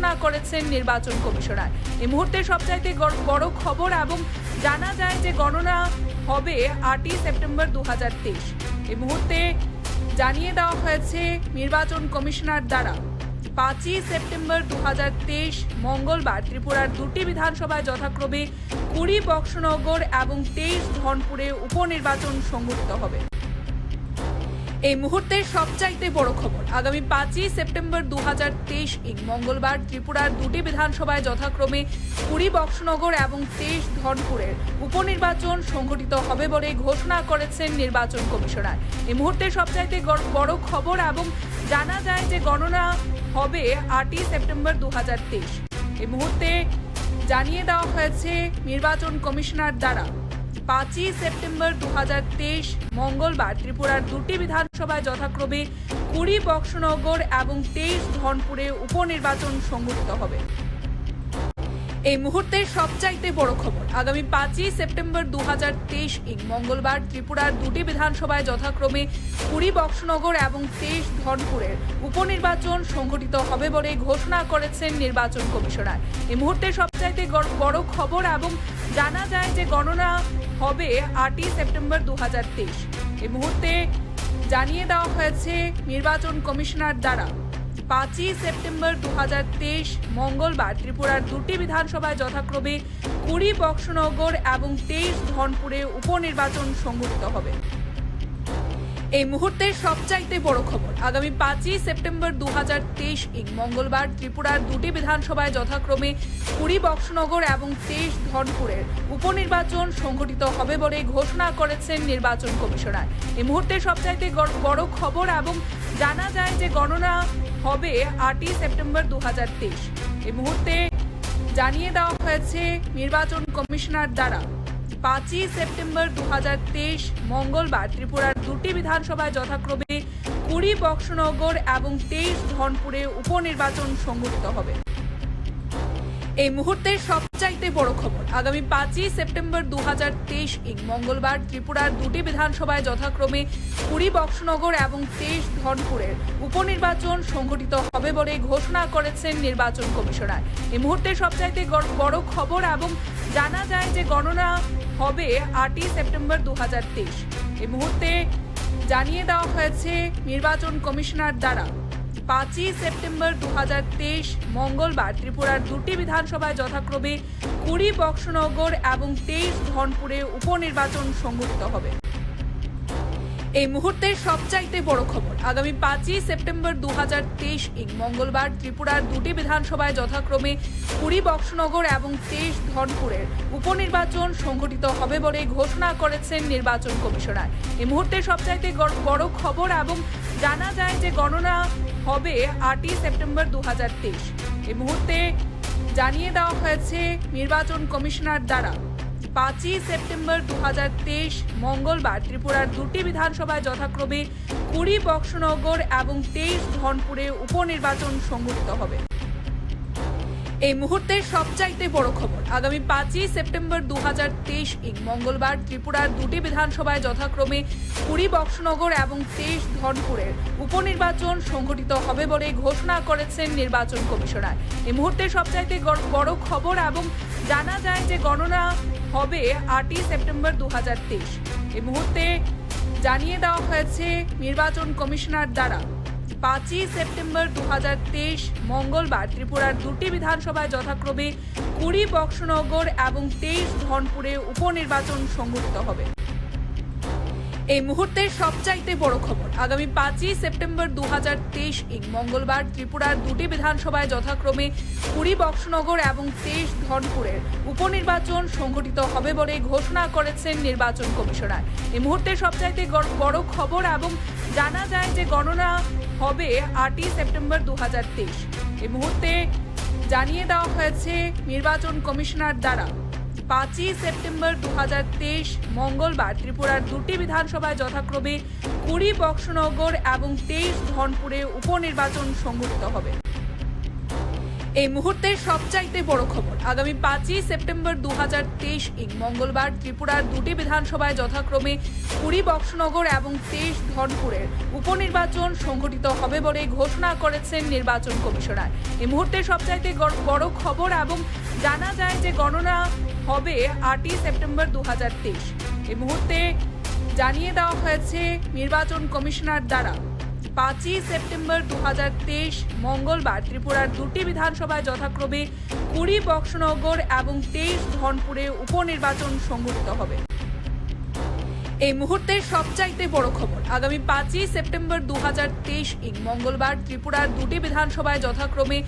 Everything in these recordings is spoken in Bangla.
ঘোষণা করেছেন নির্বাচন কমিশনার। এই মুহূর্তে সবচাইতে বড় খবর এবং জানা যায় যে গণনা হবে 8ই সেপ্টেম্বর 2023। এই মুহূর্তে জানিয়ে দেওয়া হয়েছে নির্বাচন কমিশনার দ্বারা 5ই সেপ্টেম্বর 2023 মঙ্গলবার ত্রিপুরার দুটি বিধানসভায় যথাক্রমে 20 বক্সনগর এবং 23 ধনপুরে উপনির্বাচন সংঘটিত হবে। এই মুহূর্তের সবচাইতে বড় খবর, আগামী 5ই সেপ্টেম্বর 2023 মঙ্গলবার ত্রিপুরার দুটি বিধানসভায় যথাক্রমে 20 বক্সনগর এবং 23 ধনপুরের উপনির্বাচন সংঘটিত হবে বলে ঘোষণা করেছেন নির্বাচন কমিশনার। এই মুহূর্তে সবচাইতে বড় খবর এবং জানা যায় যে গণনা হবে 8ই সেপ্টেম্বর 2023। এই মুহূর্তে জানিয়ে দেওয়া হয়েছে নির্বাচন কমিশনার দ্বারা 5ই সেপ্টেম্বর 2023 মঙ্গলবার ত্রিপুরার দুটি বিধানসভায় যথাক্রমে 20 বক্সনগর এবং 23 ধনপুরে উপনির্বাচন সংঘটিত হবে। এই মুহূর্তের সবচাইতে বড় খবর, আগামী 5ই সেপ্টেম্বর 2023 মঙ্গলবার ত্রিপুরার দুটি বিধানসভায় যথাক্রমে 20 বক্সনগর এবং 23 ধনপুরের উপনির্বাচন সংঘটিত হবে বলে ঘোষণা করেছেন নির্বাচন কমিশনার। এই মুহূর্তে সবচাইতে বড় খবর এবং জানা যায় যে গণনা হবে 8ই সেপ্টেম্বর 2023। এই মুহূর্তে জানিয়ে দেওয়া হয়েছে নির্বাচন কমিশনার দ্বারা 5ই সেপ্টেম্বর 2023 মঙ্গলবার ত্রিপুরার দুটি বিধানসভায় যথাক্রমে 20 বক্সনগর এবং 23 ধনপুরে উপনির্বাচন সংঘটিত হবে। এই মুহূর্তের সবচাইতে বড় খবর, আগামী 5ই সেপ্টেম্বর 2023 মঙ্গলবার ত্রিপুরার দুটি বিধানসভায় যথাক্রমে 20 বক্সনগর এবং 23 ধনপুরের উপনির্বাচন সংঘটিত হবে বলে ঘোষণা করেছেন নির্বাচন কমিশনার। এই মুহূর্তে সবচাইতে বড় খবর এবং জানা যায় যে গণনা হবে 8ই সেপ্টেম্বর 2023। এই মুহূর্তে জানিয়ে দেওয়া হয়েছে নির্বাচন কমিশনার দ্বারা 5ই সেপ্টেম্বর 2023 মঙ্গলবার ত্রিপুরার দুটি বিধানসভায় যথাক্রমে 20 বক্সনগর এবং 23 ধনপুরে উপনির্বাচন সংঘটিত হবে। এই মুহূর্তের সবচাইতে বড় খবর, আগামী 5ই সেপ্টেম্বর 2023 মঙ্গলবার ত্রিপুরার দুটি বিধানসভায় যথাক্রমে 20 বক্সনগর এবং 23 ধনপুরের উপনির্বাচন সংঘটিত হবে বলে ঘোষণা করেছেন নির্বাচন কমিশনার। এই মুহূর্তে সবচাইতে বড় খবর এবং জানা যায় যে গণনা হবে 8ই সেপ্টেম্বর 2023। এই মুহূর্তে জানিয়ে দেওয়া হয়েছে নির্বাচন কমিশনার দ্বারা 5ই সেপ্টেম্বর 2023 মঙ্গলবার ত্রিপুরার দুটি বিধানসভায় যথাক্রমে 20 বক্সনগর এবং 23 ধনপুরে উপনির্বাচন সংঘটিত হবে। এই মুহূর্তের সবচাইতে বড় খবর, আগামী 5ই সেপ্টেম্বর 2023 মঙ্গলবার ত্রিপুরার দুটি বিধানসভায় যথাক্রমে 20 বক্সনগর এবং 23 ধনপুরের উপনির্বাচন সংঘটিত হবে বলে ঘোষণা করেছেন নির্বাচন কমিশনার। এই মুহূর্তে সবচাইতে বড় খবর এবং জানা যায় যে গণনা হবে 8ই সেপ্টেম্বর 2023। এই মুহূর্তে জানিয়ে দেওয়া হয়েছে নির্বাচন কমিশনার দ্বারা 5ই সেপ্টেম্বর 2023 মঙ্গলবার ত্রিপুরার দুটি বিধানসভায় যথাক্রমে 20 বক্সনগর এবং 23 ধনপুরে উপনির্বাচন সংঘটিত হবে। এই মুহূর্তের সবচাইতে বড় খবর, আগামী 5ই সেপ্টেম্বর 2023 মঙ্গলবার ত্রিপুরার দুটি বিধানসভায় যথাক্রমে 20 বক্সনগর এবং 23 ধনপুরের উপনির্বাচন সংঘটিত হবে বলে ঘোষণা করেছেন নির্বাচন কমিশনার। এই মুহূর্তে সবচাইতে বড় খবর এবং জানা যায় যে গণনা হবে 8ই সেপ্টেম্বর 2023। এই মুহূর্তে জানিয়ে দেওয়া হয়েছে নির্বাচন কমিশনার দ্বারা 5ই সেপ্টেম্বর 2023 মঙ্গলবার ত্রিপুরার দুটি বিধানসভায় যথাক্রমে 20 বক্সনগর এবং 23 ধনপুরে উপনির্বাচন সংঘটিত হবে। এই মুহূর্তের সবচাইতে বড় খবর, আগামী 5ই সেপ্টেম্বর 2023 মঙ্গলবার ত্রিপুরার দুটি বিধানসভায় যথাক্রমে 20 বক্সনগর এবং 23 ধনপুরের উপনির্বাচন সংঘটিত হবে বলে ঘোষণা করেছেন নির্বাচন কমিশনার। এই মুহূর্তে সবচাইতে বড় খবর এবং জানা যায় যে গণনা হবে 8ই সেপ্টেম্বর 2023। এই মুহূর্তে জানিয়ে দেওয়া হয়েছে নির্বাচন কমিশনার দ্বারা 5ই সেপ্টেম্বর 2023 মঙ্গলবার ত্রিপুরার দুটি বিধানসভায় যথাক্রমে 20 বক্সনগর এবং 23 ধনপুরে উপনির্বাচন সংঘটিত হবে। এই মুহূর্তের সবচাইতে বড় খবর, আগামী 5ই সেপ্টেম্বর 2023 মঙ্গলবার ত্রিপুরার দুটি বিধানসভায় যথাক্রমে 20 বক্সনগর এবং 23 ধনপুরের উপনির্বাচন সংঘটিত হবে বলে ঘোষণা করেছেন নির্বাচন কমিশনার। এই মুহূর্তের সবচাইতে বড় খবর এবং জানা যায় যে গণনা হবে 8ই সেপ্টেম্বর 2023। এই মুহূর্তে জানিয়ে দেওয়া হয়েছে নির্বাচন কমিশনার দ্বারা 5ই সেপ্টেম্বর 2023 মঙ্গলবার ত্রিপুরার দুটি বিধানসভায় যথাক্রমে 20 বক্সনগর এবং 23 ধনপুরে উপনির্বাচন সংঘটিত হবে। এই মুহূর্তের সবচাইতে বড় খবর, আগামী 5ই সেপ্টেম্বর 2023 মঙ্গলবার ত্রিপুরার দুটি বিধানসভায় যথাক্রমে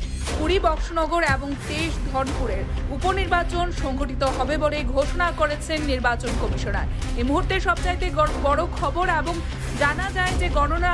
20 বক্সনগর এবং 23 ধনপুরের উপনির্বাচন সংঘটিত হবে বলে ঘোষণা করেছেন নির্বাচন কমিশনার। এই মুহূর্তের সবচাইতে বড় খবর এবং জানা যায় যে গণনা